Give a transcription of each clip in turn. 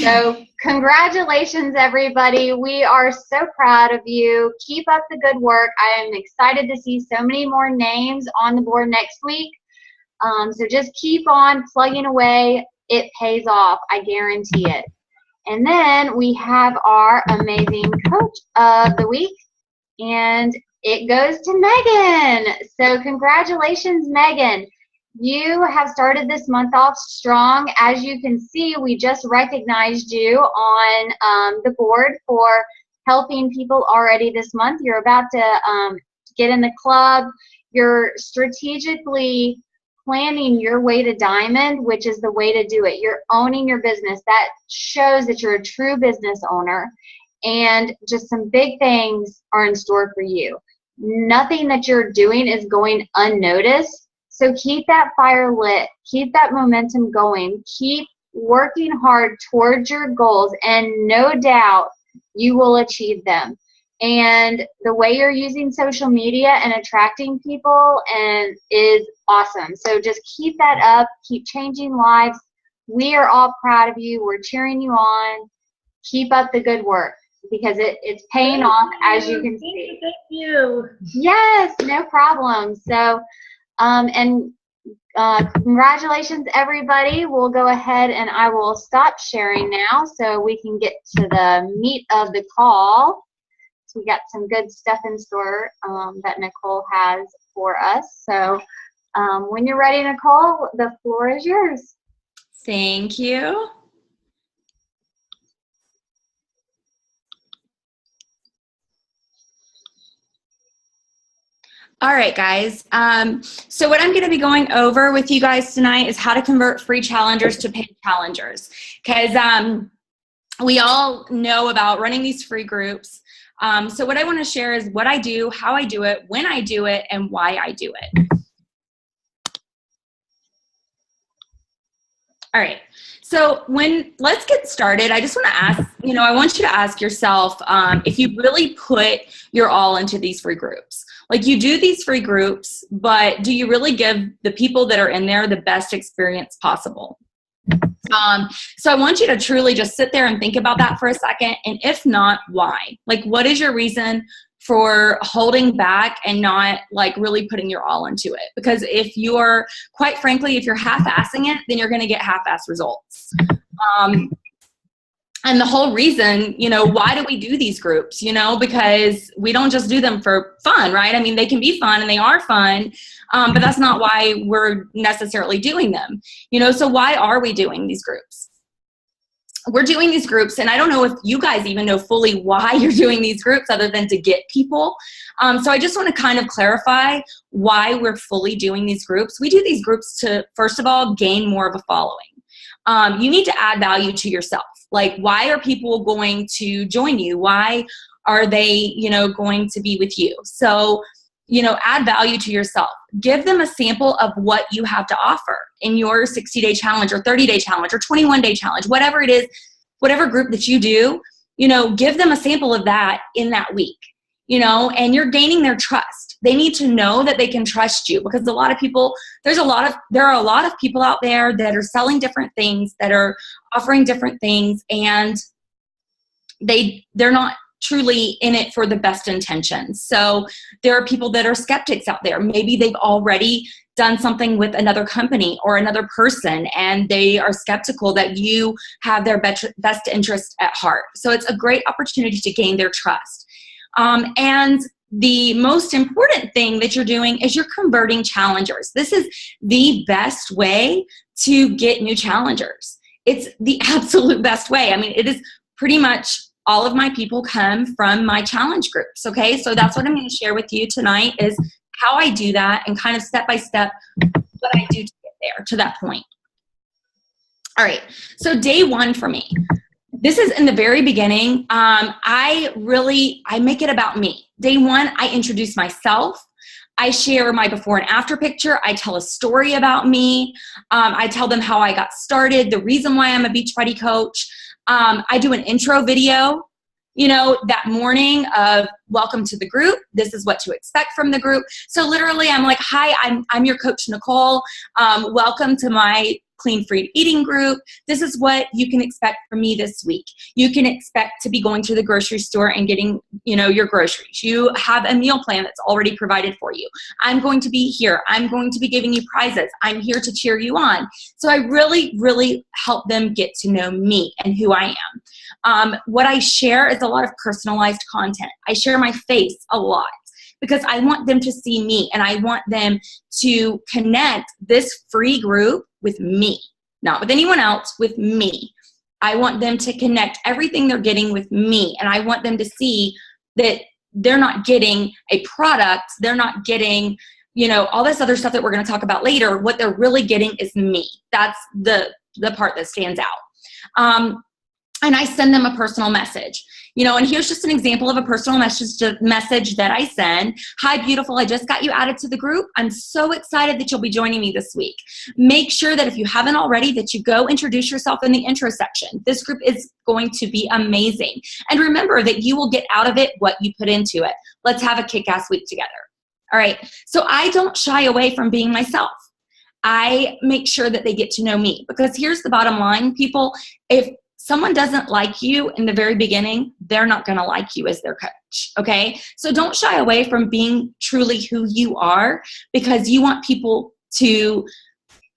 So congratulations, everybody. We are so proud of you. Keep up the good work. I am excited to see so many more names on the board next week. So just keep on plugging away. It pays off. I guarantee it. And then we have our amazing coach of the week, and it goes to Megan. So congratulations, Megan. You have started this month off strong. As you can see, we just recognized you on the board for helping people already this month. You're about to get in the club. You're strategically planning your way to diamond, which is the way to do it. You're owning your business. That shows that you're a true business owner, and just some big things are in store for you. Nothing that you're doing is going unnoticed. So keep that fire lit, keep that momentum going, keep working hard towards your goals, and no doubt you will achieve them. And the way you're using social media and attracting people is awesome. So just keep that up, keep changing lives. We are all proud of you. We're cheering you on. Keep up the good work, because it's paying off, as you can see. Thank you. Yes, no problem. So, congratulations, everybody. We'll go ahead and I will stop sharing now so we can get to the meat of the call. So we got some good stuff in store that Nicole has for us. So when you're ready, Nicole, the floor is yours. Thank you. All right, guys. So what I'm going to be going over with you guys tonight is how to convert free challengers to paid challengers. Because we all know about running these free groups. So what I want to share is what I do, how I do it, when I do it, and why I do it. All right. So let's get started. I just want to ask, I want you to ask yourself if you really put your all into these free groups. Like, you do these free groups, but do you really give the people that are in there the best experience possible? So I want you to truly just sit there and think about that for a second. And if not, why? Like, what is your reason for holding back and not really putting your all into it? Because if you're, quite frankly, if you're half-assing it, then you're going to get half-ass results. And the whole reason, why do we do these groups? Because we don't just do them for fun, right? I mean, they can be fun and they are fun, but that's not why we're necessarily doing them. So why are we doing these groups? We're doing these groups, and I don't know if you guys even know fully why you're doing these groups other than to get people. So I just want to kind of clarify why we're fully doing these groups. We do these groups to, first of all, gain more of a following. You need to add value to yourself. Like, why are people going to join you? Why are they, going to be with you? So, add value to yourself. Give them a sample of what you have to offer in your 60-day challenge or 30-day challenge or 21-day challenge, whatever it is, whatever group that you do, give them a sample of that in that week, and you're gaining their trust. They need to know that they can trust you, because there are a lot of people out there that are selling different things, that are offering different things, and they're not truly in it for the best intentions. So there are people that are skeptics out there. Maybe they've already done something with another company or another person, and they are skeptical that you have their best interest at heart. So it's a great opportunity to gain their trust. And the most important thing that you're doing is you're converting challengers. This is the best way to get new challengers. It's the absolute best way. I mean, it is pretty much all of my people come from my challenge groups, okay? So that's what I'm going to share with you tonight, is how I do that and kind of step by step what I do to get there, to that point. All right, so day one for me. This is in the very beginning. I make it about me. Day one, I introduce myself. I share my before and after picture. I tell a story about me. I tell them how I got started, the reason why I'm a Beachbody coach. I do an intro video, that morning of welcome to the group. This is what to expect from the group. So literally I'm like, hi, I'm your coach, Nicole. Welcome to my clean free eating group. This is what you can expect from me this week. You can expect to be going to the grocery store and getting, your groceries. You have a meal plan that's already provided for you. I'm going to be here. I'm going to be giving you prizes. I'm here to cheer you on. So I really, really help them get to know me and who I am. What I share is a lot of personalized content. I share my face a lot, because I want them to see me, and I want them to connect this free group with me, not with anyone else, with me. I want them to connect everything they're getting with me, and I want them to see that they're not getting a product, they're not getting, all this other stuff that we're going to talk about later. What they're really getting is me. That's the part that stands out. And I send them a personal message, and here's just an example of a personal message that I send. Hi, beautiful. I just got you added to the group. I'm so excited that you'll be joining me this week. Make sure that if you haven't already, that you go introduce yourself in the intro section. This group is going to be amazing. And remember that you will get out of it what you put into it. Let's have a kick-ass week together. All right. So I don't shy away from being myself. I make sure that they get to know me, because here's the bottom line, people. If someone doesn't like you in the very beginning, they're not going to like you as their coach, okay? So don't shy away from being truly who you are, because you want people to,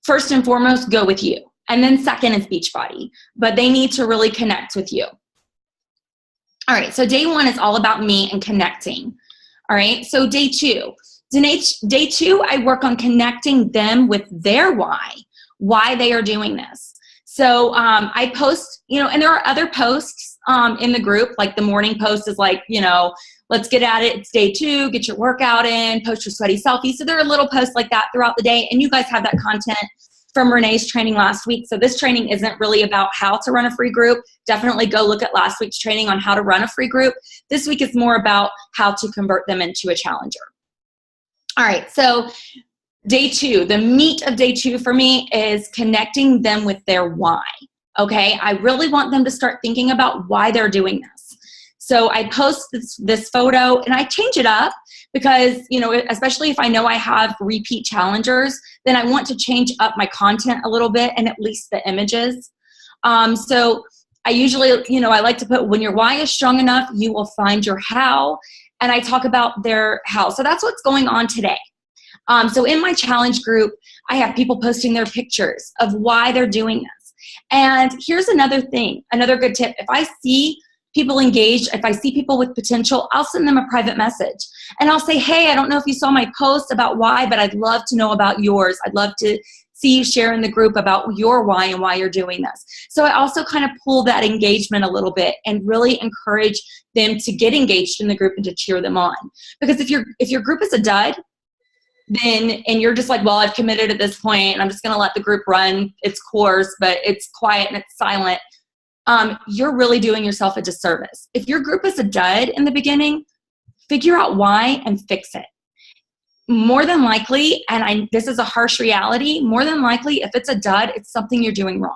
first and foremost, go with you. And then second is Beachbody, but they need to really connect with you. All right, so day 1 is all about me and connecting. All right, so day 2. Day 2, I work on connecting them with their why they are doing this. So I post, and there are other posts in the group, like the morning post is like, let's get at it. It's day 2, get your workout in, post your sweaty selfie. So there are little posts like that throughout the day. And you guys have that content from Renee's training last week. So this training isn't really about how to run a free group. Definitely go look at last week's training on how to run a free group. This week is more about how to convert them into a challenger. All right, so day 2, the meat of day 2 for me is connecting them with their why, okay? I really want them to start thinking about why they're doing this. So I post this photo, and I change it up because, especially if I know I have repeat challengers, then I want to change up my content a little bit, and at least the images. So I usually, I like to put, when your why is strong enough, you will find your how, and I talk about their how. So that's what's going on today. So in my challenge group, I have people posting their pictures of why they're doing this. And here's another thing, another good tip. If I see people engaged, if I see people with potential, I'll send them a private message. And I'll say, hey, I don't know if you saw my post about why, but I'd love to know about yours. I'd love to see you share in the group about your why and why you're doing this. So I also kind of pull that engagement a little bit and really encourage them to get engaged in the group and to cheer them on. Because if your group is a dud, then, and you're just like, well, I've committed at this point, and I'm just going to let the group run its course, but it's quiet and it's silent, you're really doing yourself a disservice. If your group is a dud in the beginning, figure out why and fix it. More than likely, and this is a harsh reality, more than likely, if it's a dud, it's something you're doing wrong.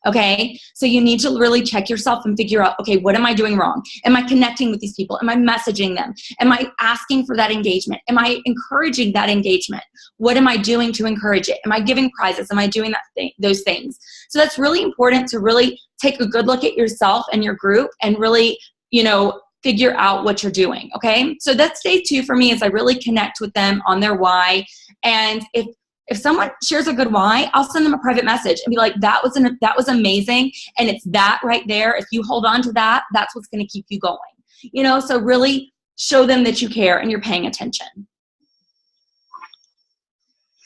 Okay, so you need to really check yourself and figure out, okay, what am I doing wrong? Am I connecting with these people? Am I messaging them? Am I asking for that engagement? Am I encouraging that engagement? What am I doing to encourage it? Am I giving prizes? Am I doing those things? So that's really important to really take a good look at yourself and your group and really, figure out what you're doing. Okay, so that's day 2 for me, is I really connect with them on their why. And if someone shares a good why, I'll send them a private message and be like, that was amazing. And it's that right there. If you hold on to that, that's what's going to keep you going. So really show them that you care and you're paying attention.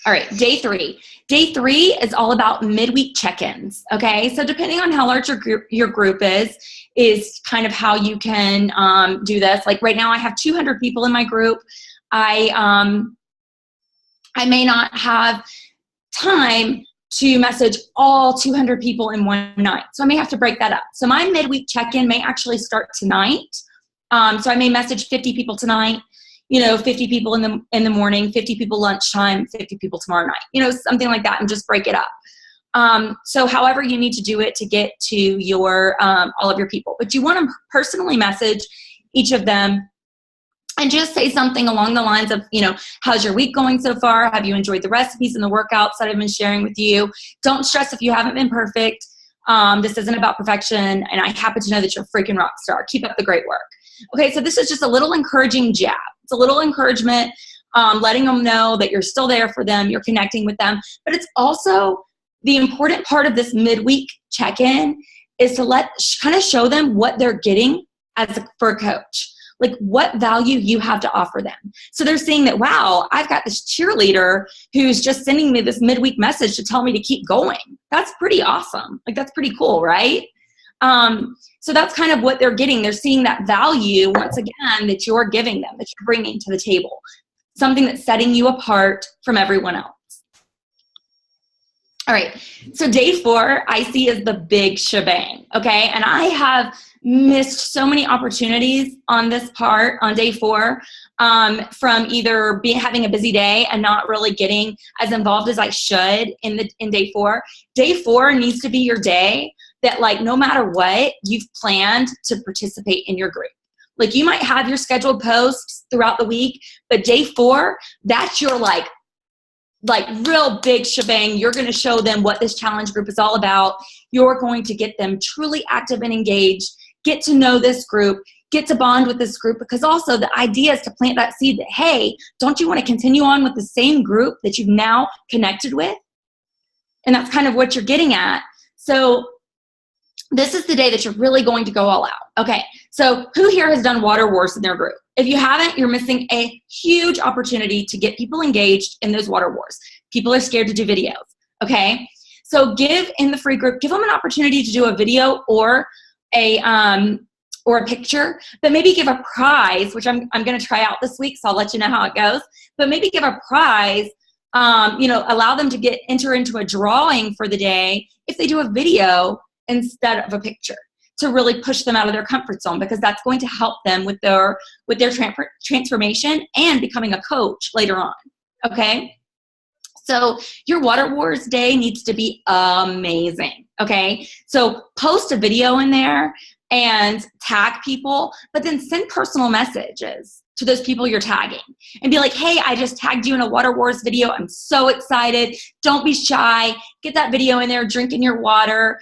All right, day 3. Day 3 is all about midweek check-ins, okay? So depending on how large your group is kind of how you can do this. Like right now I have 200 people in my group. I may not have time to message all 200 people in one night. So I may have to break that up. So my midweek check-in may actually start tonight. So I may message 50 people tonight, 50 people in the morning, 50 people lunchtime, 50 people tomorrow night, something like that, and just break it up. So however you need to do it to get to your all of your people. But you want to personally message each of them And just say something along the lines of, how's your week going so far? Have you enjoyed the recipes and the workouts that I've been sharing with you? Don't stress if you haven't been perfect. This isn't about perfection, and I happen to know that you're a freaking rock star. Keep up the great work. Okay, so this is just a little encouraging jab. It's a little encouragement, letting them know that you're still there for them, you're connecting with them. But it's also the important part of this midweek check-in is to kind of show them what they're getting for a coach. Like what value you have to offer them. So they're seeing that, wow, I've got this cheerleader who's just sending me this midweek message to tell me to keep going. That's pretty awesome. Like that's pretty cool, right? So that's kind of what they're getting. They're seeing that value, once again, that you're giving them, that you're bringing to the table. Something that's setting you apart from everyone else. All right, so day 4, I see is the big shebang, okay? And I have missed so many opportunities on this part, on day 4, from either having a busy day and not really getting as involved as I should in day 4. Day 4 needs to be your day that, like, no matter what, you've planned to participate in your group. Like, you might have your scheduled posts throughout the week, but day 4, that's your, like real big shebang. You're going to show them what this challenge group is all about. You're going to get them truly active and engaged, get to know this group, get to bond with this group, because also the idea is to plant that seed that, hey, don't you want to continue on with the same group that you've now connected with? And that's kind of what you're getting at. So this is the day that you're really going to go all out. Okay, so who here has done water wars in their group? If you haven't, you're missing a huge opportunity to get people engaged in those water wars. People are scared to do videos, okay? So in the free group, give them an opportunity to do a video or a picture, but maybe give a prize, which I'm going to try out this week, so I'll let you know how it goes. But maybe give a prize, allow them to enter into a drawing for the day if they do a video instead of a picture, to really push them out of their comfort zone, because that's going to help them with their transformation and becoming a coach later on. Okay, so your water wars day needs to be amazing. Okay, so post a video in there and tag people, but then send personal messages to those people you're tagging and be like, hey, I just tagged you in a water wars video. I'm so excited. Don't be shy. Get that video in there, drinking your water.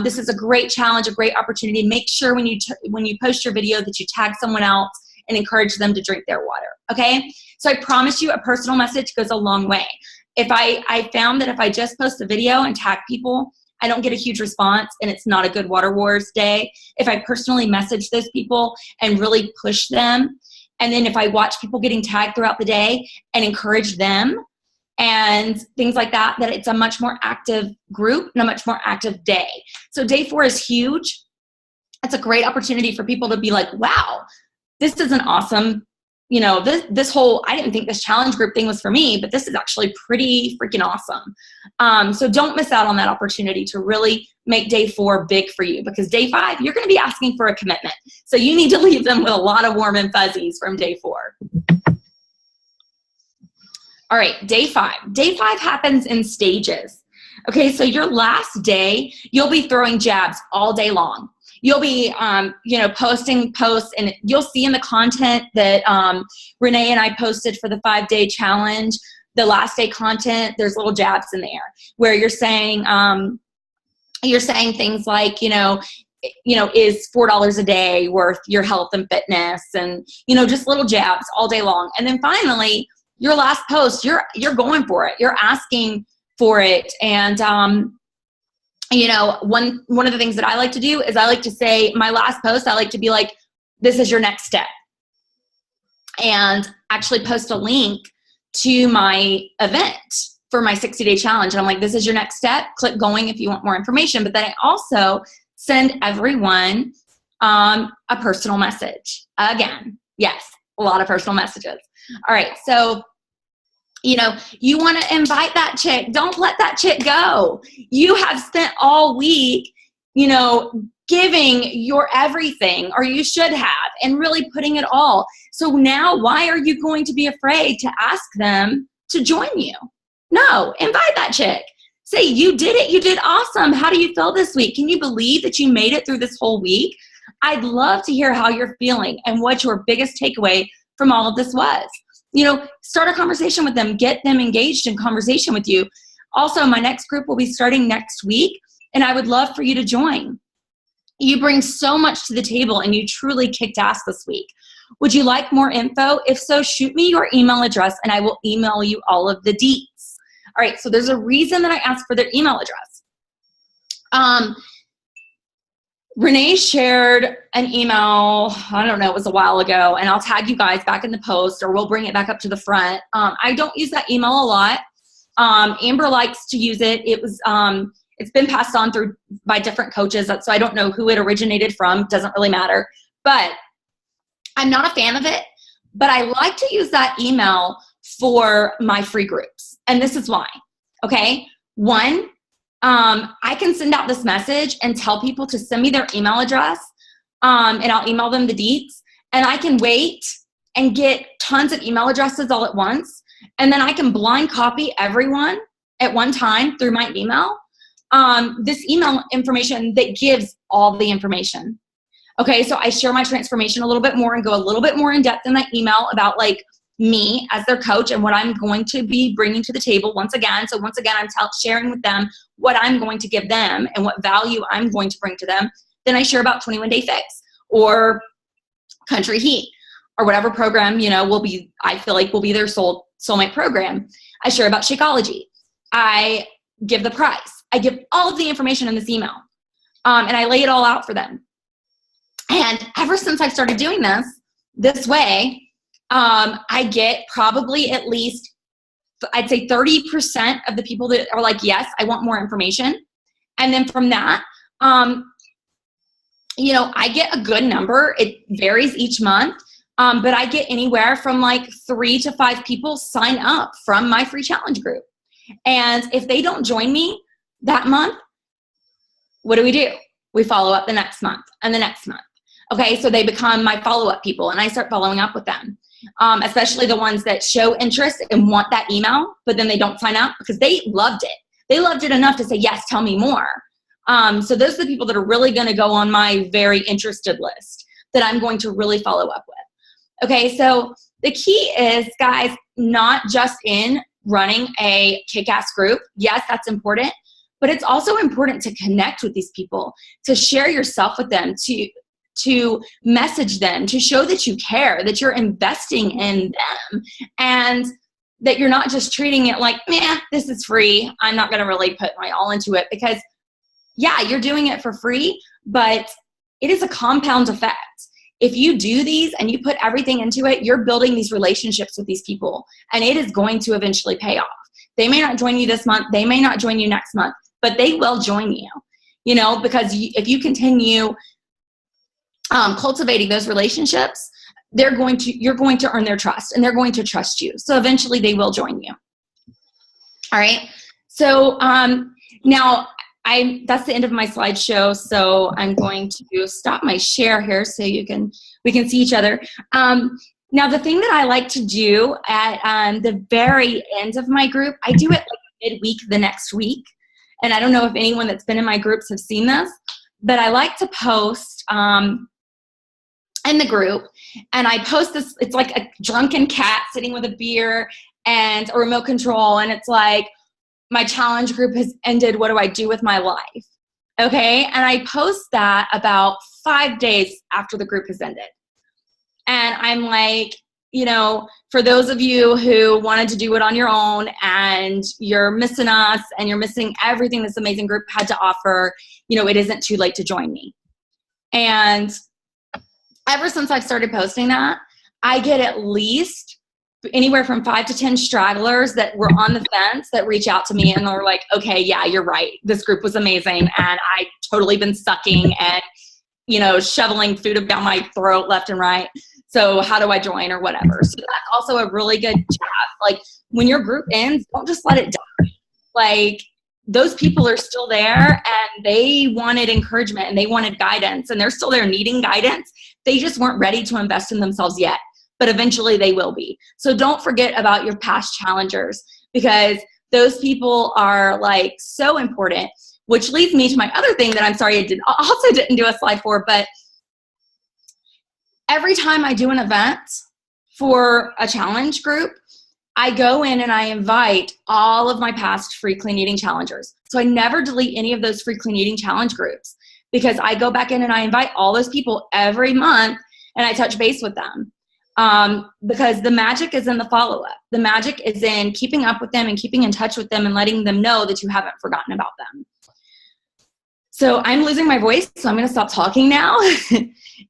This is a great challenge, a great opportunity. Make sure when you post your video that you tag someone else and encourage them to drink their water. Okay, so I promise you a personal message goes a long way. If I found that if I just post a video and tag people, I don't get a huge response and it's not a good water wars day. If I personally message those people and really push them, and then if I watch people getting tagged throughout the day and encourage them and things like that, that it's a much more active group and a much more active day. So day 4 is huge. It's a great opportunity for people to be like, wow, this is an awesome, this whole, I didn't think this challenge group thing was for me, but this is actually pretty freaking awesome. So don't miss out on that opportunity to really make day 4 big for you, because day 5, you're going to be asking for a commitment. So you need to leave them with a lot of warm and fuzzies from day 4. All right, day 5. Day 5 happens in stages. Okay, so your last day, you'll be throwing jabs all day long. You'll be, posting posts, and you'll see in the content that Renee and I posted for the 5-day challenge, the last day content, there's little jabs in there where you're saying things like, is $4 a day worth your health and fitness, and, just little jabs all day long. And then finally, your last post, you're going for it. You're asking for it. And, one of the things that I like to do is I like to say my last post, I like to be like, this is your next step. And actually post a link to my event for my 60-day challenge. And I'm like, this is your next step. Click going if you want more information. But then I also send everyone a personal message. Again, yes, a lot of personal messages. All right, so you want to invite that chick. Don't let that chick go. You have spent all week, giving your everything, or you should have, and really putting it all. So now why are you going to be afraid to ask them to join you? No, invite that chick. Say, you did it. You did awesome. How do you feel this week? Can you believe that you made it through this whole week? I'd love to hear how you're feeling and what your biggest takeaway from all of this was. Start a conversation with them, get them engaged in conversation with you. Also, my next group will be starting next week, and I would love for you to join. You bring so much to the table, and you truly kicked ass this week. Would you like more info? If so, shoot me your email address, and I will email you all of the deets. All right, so there's a reason that I asked for their email address. Renee shared an email, I don't know, it was a while ago, and I'll tag you guys back in the post, or we'll bring it back up to the front. I don't use that email a lot. Amber likes to use it. It's been passed on through by different coaches, so I don't know who it originated from. Doesn't really matter. But I'm not a fan of it, but I like to use that email for my free groups. And this is why. Okay. One, I can send out this message and tell people to send me their email address, and I'll email them the deets, and I can wait and get tons of email addresses all at once. And then I can blind copy everyone at one time through my email. This email information that gives all the information. Okay, so I share my transformation a little bit more and go a little bit more in depth in that email about like me as their coach and what I'm going to be bringing to the table once again. So once again, I'm sharing with them what I'm going to give them and what value I'm going to bring to them. Then I share about 21 Day Fix or Country Heat or whatever program, I feel like will be their soulmate program. I share about Shakeology. I give the price. I give all of the information in this email, and I lay it all out for them. And ever since I've started doing this way, I get probably at least, I'd say 30% of the people that are like, yes, I want more information. And then from that, I get a good number. It varies each month. But I get anywhere from like 3 to 5 people sign up from my free challenge group. And if they don't join me that month, what do? We follow up the next month and the next month. Okay, so they become my follow-up people, and I start following up with them, especially the ones that show interest and want that email, but then they don't sign up because they loved it. They loved it enough to say, yes, tell me more. So those are the people that are really going to go on my very interested list that I'm going to really follow up with. Okay, so the key is, guys, not just in running a kick-ass group. Yes, that's important, but it's also important to connect with these people, to share yourself with them, to message them, to show that you care, that you're investing in them, and that you're not just treating it like, meh, this is free. I'm not going to really put my all into it, because yeah, you're doing it for free, but it is a compound effect. If you do these and you put everything into it, you're building these relationships with these people, and it is going to eventually pay off. They may not join you this month. They may not join you next month, but they will join you, because if you continue cultivating those relationships, you're going to earn their trust, and they're going to trust you. So eventually they will join you. All right. So now that's the end of my slideshow. So I'm going to stop my share here so we can see each other. Now the thing that I like to do at the very end of my group, I do it like midweek the next week. And I don't know if anyone that's been in my groups have seen this, but I like to post in the group, and I post this, it's like a drunken cat sitting with a beer and a remote control, and it's like, my challenge group has ended, what do I do with my life? Okay, and I post that about 5 days after the group has ended. And I'm like, for those of you who wanted to do it on your own and you're missing us and you're missing everything this amazing group had to offer, it isn't too late to join me. And ever since I've started posting that, I get at least anywhere from 5 to 10 stragglers that were on the fence that reach out to me, and they're like, okay, yeah, you're right. This group was amazing, and I totally been sucking and, shoveling food down my throat left and right. So how do I join or whatever? So that's also a really good job. Like, when your group ends, don't just let it die. Like, those people are still there, and they wanted encouragement and they wanted guidance, and they're still there needing guidance. They just weren't ready to invest in themselves yet, but eventually they will be. So don't forget about your past challengers, because those people are like so important, which leads me to my other thing that I'm sorry I also didn't do a slide for, but every time I do an event for a challenge group, I go in and I invite all of my past free clean eating challengers. So I never delete any of those free clean eating challenge groups, because I go back in and I invite all those people every month and I touch base with them. Because the magic is in the follow-up. The magic is in keeping up with them and keeping in touch with them and letting them know that you haven't forgotten about them. So I'm losing my voice, so I'm going to stop talking now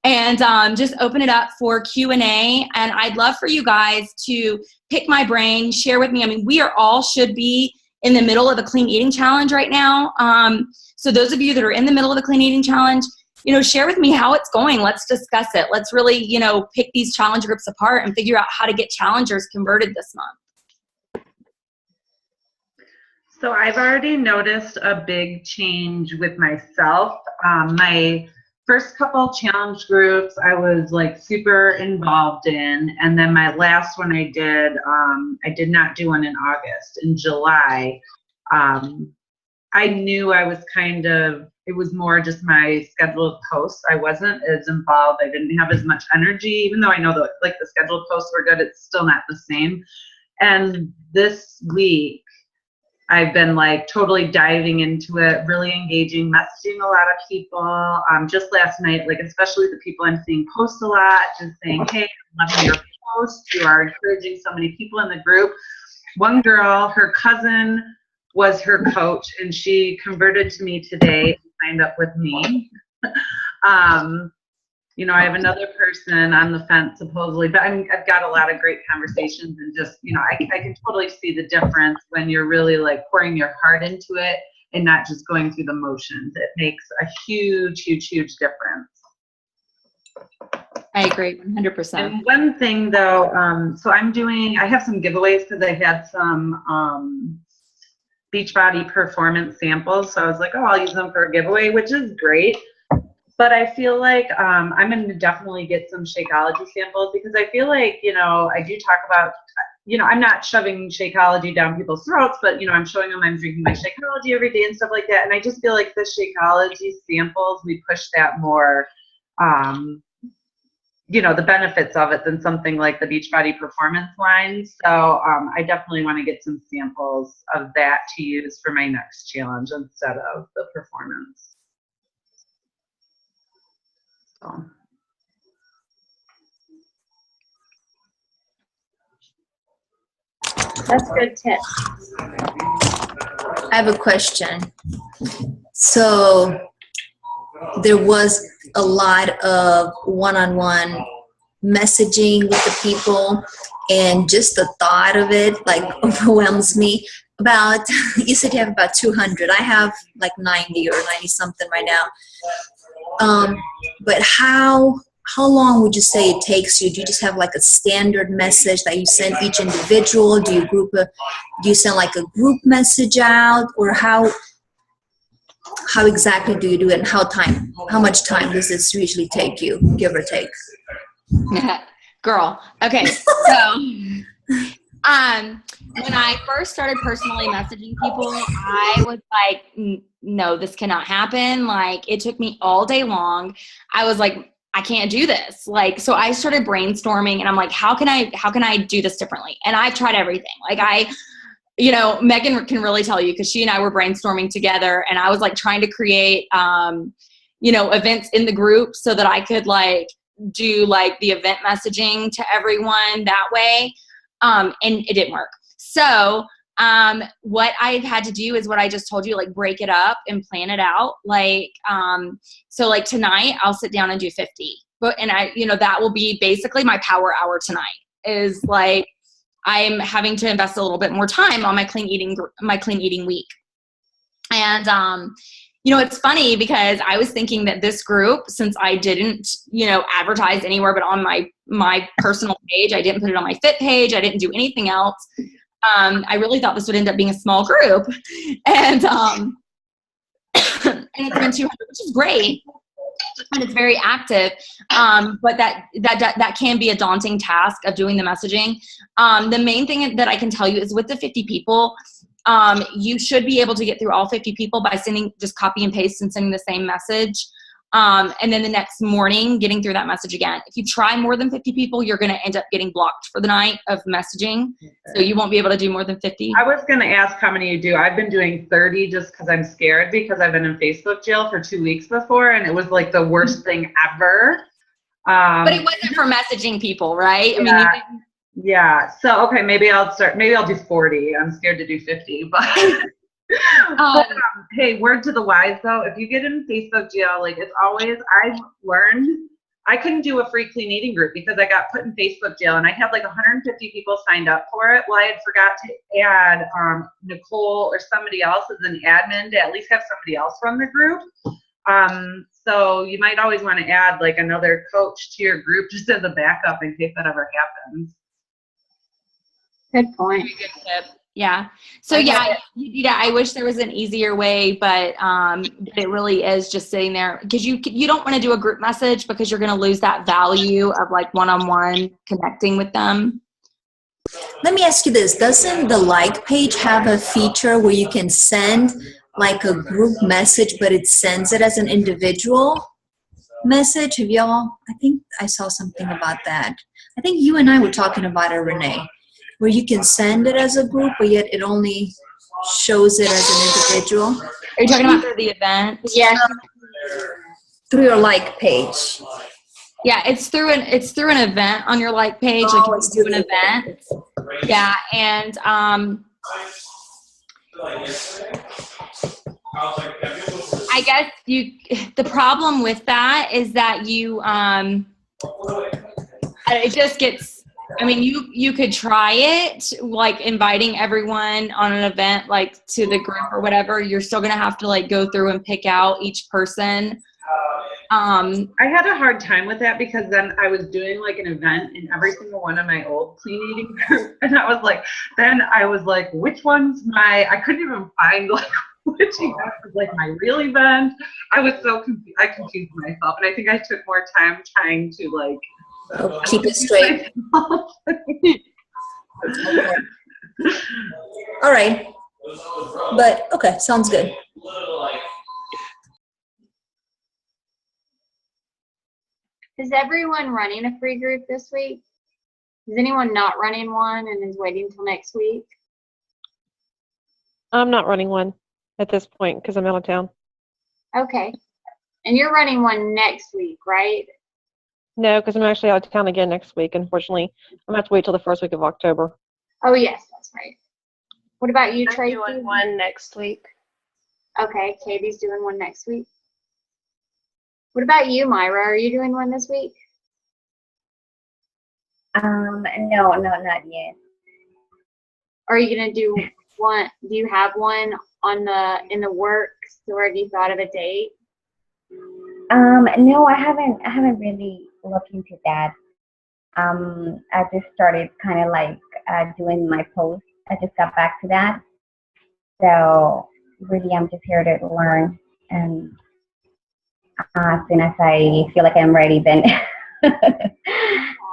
and just open it up for Q&A. And I'd love for you guys to pick my brain, share with me. I mean, we are all should be in the middle of a clean eating challenge right now. So those of you that are in the middle of the clean eating challenge, share with me how it's going. Let's discuss it. Let's really, pick these challenge groups apart and figure out how to get challengers converted this month. So I've already noticed a big change with myself. My first couple challenge groups I was like super involved in, and then my last one I did not do one in August. In July, I knew I was it was more just my scheduled posts. I wasn't as involved. I didn't have as much energy, even though I know that like the scheduled posts were good, it's still not the same. And this week, I've been like totally diving into it, really engaging, messaging a lot of people. Just last night, like especially the people I'm seeing post a lot, just saying, hey, I'm loving your posts. You are encouraging so many people in the group. One girl, her cousin was her coach, and she converted to me today and signed up with me. I have another person on the fence supposedly, but I've got a lot of great conversations, and just, I can totally see the difference when you're really like pouring your heart into it and not just going through the motions. It makes a huge, huge, huge difference. I agree 100%. And one thing though, so I have some giveaways because I had some Beachbody performance samples. So I was like, oh, I'll use them for a giveaway, which is great. But I feel like I'm going to definitely get some Shakeology samples, because I feel like, I do talk about, I'm not shoving Shakeology down people's throats, but, I'm showing them I'm drinking my Shakeology every day and stuff like that. And I just feel like the Shakeology samples, we push that more, the benefits of it than something like the Beachbody performance line. So I definitely want to get some samples of that to use for my next challenge instead of the performance. That's good tip. I have a question. So there was a lot of one-on-one messaging with the people, and just the thought of it like overwhelms me. You said you have about 200. I have like 90 or 90 something right now. But how long would you say it takes you? Do you just have like a standard message that you send each individual? Do you send like a group message out, or how exactly do you do it, and how much time does this usually take you, give or take? Girl. Okay. So, when I first started personally messaging people, I was like, no, this cannot happen. Like, it took me all day long. I was like, I can't do this. Like, so I started brainstorming, and I'm like, how can I do this differently? And I've tried everything. Like Megan can really tell you, because she and I were brainstorming together, and I was like trying to create, events in the group so that I could like do like the event messaging to everyone that way. And it didn't work. So what I've had to do is what I just told you, like break it up and plan it out. Like, so like tonight I'll sit down and do 50, and that will be basically my power hour tonight. Is like, I'm having to invest a little bit more time on my clean eating week. And, it's funny because I was thinking that this group, since I didn't, advertise anywhere but on my personal page, I didn't put it on my Fit page, I didn't do anything else. I really thought this would end up being a small group, and it's been 200, which is great, and it's very active. But that can be a daunting task of doing the messaging. The main thing that I can tell you is with the 50 people, you should be able to get through all 50 people by just copy and paste and sending the same message. and then the next morning getting through that message again. If you try more than 50 people, you're going to end up getting blocked for the night of messaging. So you won't be able to do more than 50. I was going to ask how many you do. I've been doing 30 just because I'm scared, because I've been in Facebook jail for 2 weeks before, and it was like the worst thing ever. But it wasn't for messaging people, right? Yeah. I mean, you didn't. Yeah. So, okay, maybe I'll do 40. I'm scared to do 50, but hey, word to the wise though, if you get in Facebook jail, like it's always, I've learned, I couldn't do a free clean eating group because I got put in Facebook jail, and I had like 150 people signed up for it. Well, I had forgot to add Nicole or somebody else as an admin to at least have somebody else run the group. So you might always want to add like another coach to your group just as a backup in case that ever happens. Good point. Very good tip. Yeah. So yeah, I wish there was an easier way, but it really is just sitting there, because you don't want to do a group message because you're going to lose that value of like one-on-one connecting with them. Let me ask you this. Doesn't the like page have a feature where you can send like a group message, but it sends it as an individual message? Have y'all, I think I saw something about that. I think you and I were talking about it, Renee, where you can send it as a group, but yet it only shows it as an individual. Are you talking about through the event? Yes. Through your like page. Yeah, it's through an event on your like page. Oh, like it's you do through an the event. Yeah, and I guess the problem with that is that it just gets, I mean, you could try it, like inviting everyone on an event, like to the group or whatever. You're still going to have to like go through and pick out each person. I had a hard time with that because then I was doing like an event in every single one of my old clean eating groups, and I was like, which one's I couldn't even find like which event was like my real event. I was so confused. I confused myself, and I think I took more time trying to like keep it straight. Okay. All right. But okay, sounds good. Is everyone running a free group this week? Is anyone not running one and is waiting till next week? I'm not running one at this point because I'm out of town. Okay. And you're running one next week, right? No, because I'm actually out of town again next week. Unfortunately, I'm going to have to wait till the first week of October. Oh, yes, that's right. What about you, I'm Tracy? doing one next week. Okay, Katie's doing one next week. What about you, Myra? Are you doing one this week? No, not yet. Are you gonna do one? Do you have one in the works, or have you thought of a date? No, I haven't really looked into that. I just started kind of like doing my post. I just got back to that. So really, I'm just here to learn, and as soon as I feel like I'm ready, then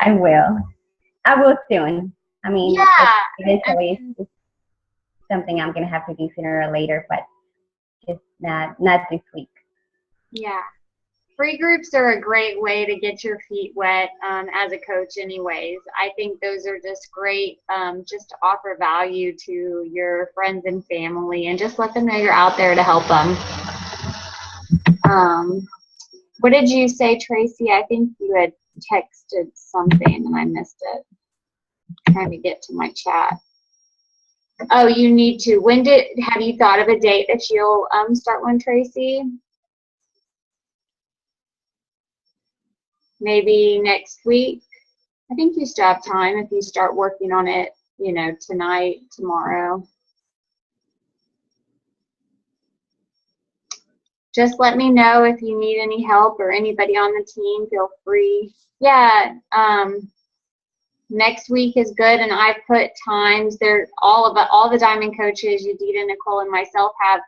I will. I will soon. I mean, Yeah. eventually it's something I'm gonna have to do sooner or later, but just not this week. Yeah. Free groups are a great way to get your feet wet as a coach anyways. I think those are just great just to offer value to your friends and family and just let them know you're out there to help them. What did you say, Tracy? I think you had texted something and I missed it. I'm trying to get to my chat. Oh, you need to. Have you thought of a date that you'll start one, Tracy? Maybe next week? I think you still have time if you start working on it, tonight, tomorrow. Just let me know if you need any help or anybody on the team, feel free. Yeah, next week is good, and I put times there. All the diamond coaches, Yadita, Nicole, and myself have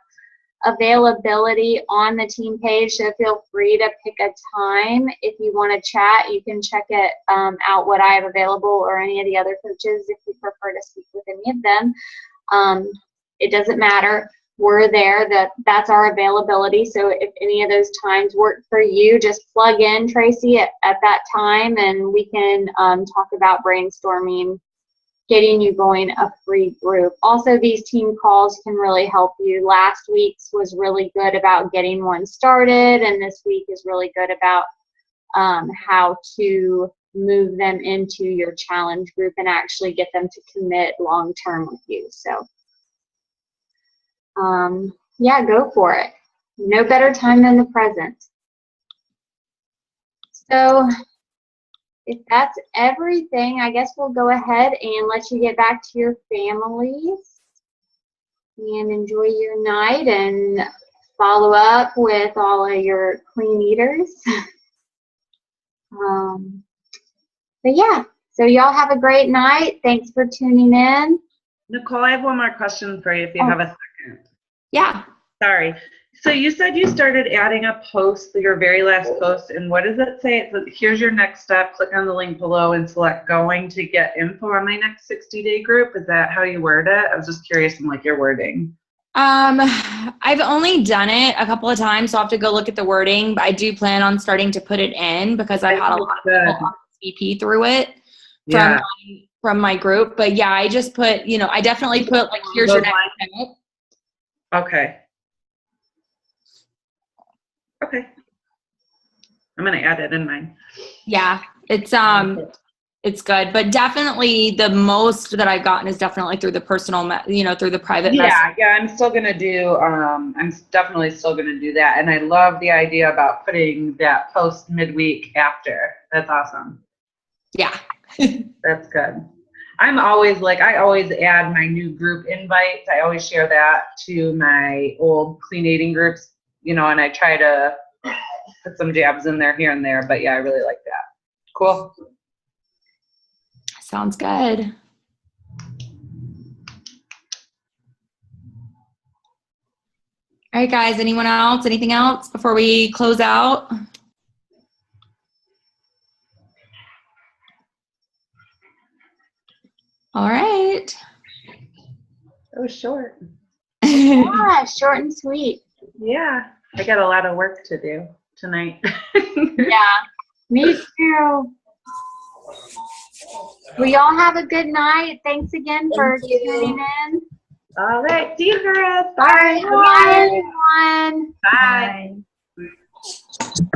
availability on the team page, so feel free to pick a time. If you want to chat, you can check it out what I have available, or any of the other coaches if you prefer to speak with any of them. It doesn't matter. we're there. That's our availability. So if any of those times work for you, just plug in, Tracy, at that time, and we can talk about brainstorming, getting you going a free group. Also, these team calls can really help you. Last week's was really good about getting one started, and this week is really good about how to move them into your challenge group and actually get them to commit long term with you. So yeah, go for it. No better time than the present. So if that's everything, I guess we'll go ahead and let you get back to your families and enjoy your night and follow up with all of your clean eaters. But yeah, so y'all have a great night. Thanks for tuning in. Nicole, I have one more question for you if you have a second. Yeah. Sorry. So you said you started adding a post, your very last post, and what does it say? It says, here's your next step. Click on the link below and select going to get info on my next 60-day group. Is that how you word it? I was just curious in like your wording. I've only done it a couple of times, so I'll have to go look at the wording, but I do plan on starting to put it in because I've had a lot of people RSVP through it from my group. But yeah, I just put, I definitely put like, here's your next step. Okay. Okay. I'm going to add it in mine. Yeah, it's good, but definitely the most that I've gotten is definitely through the personal, through the private message. Yeah, I'm still going to do, I'm definitely still going to do that. And I love the idea about putting that post midweek after. That's awesome. Yeah. That's good. I'm always like, I always add my new group invites. I always share that to my old clean eating groups, and I try to put some jabs in there here and there. But yeah, I really like that. Cool. Sounds good. All right, guys, anyone else? Anything else before we close out? All right. That was short. Yeah, short and sweet. Yeah, I got a lot of work to do tonight. Yeah, me too. Well, y'all have a good night. Thanks again for tuning in. All right, see you, girls. Bye. Bye, everyone. Bye. Bye.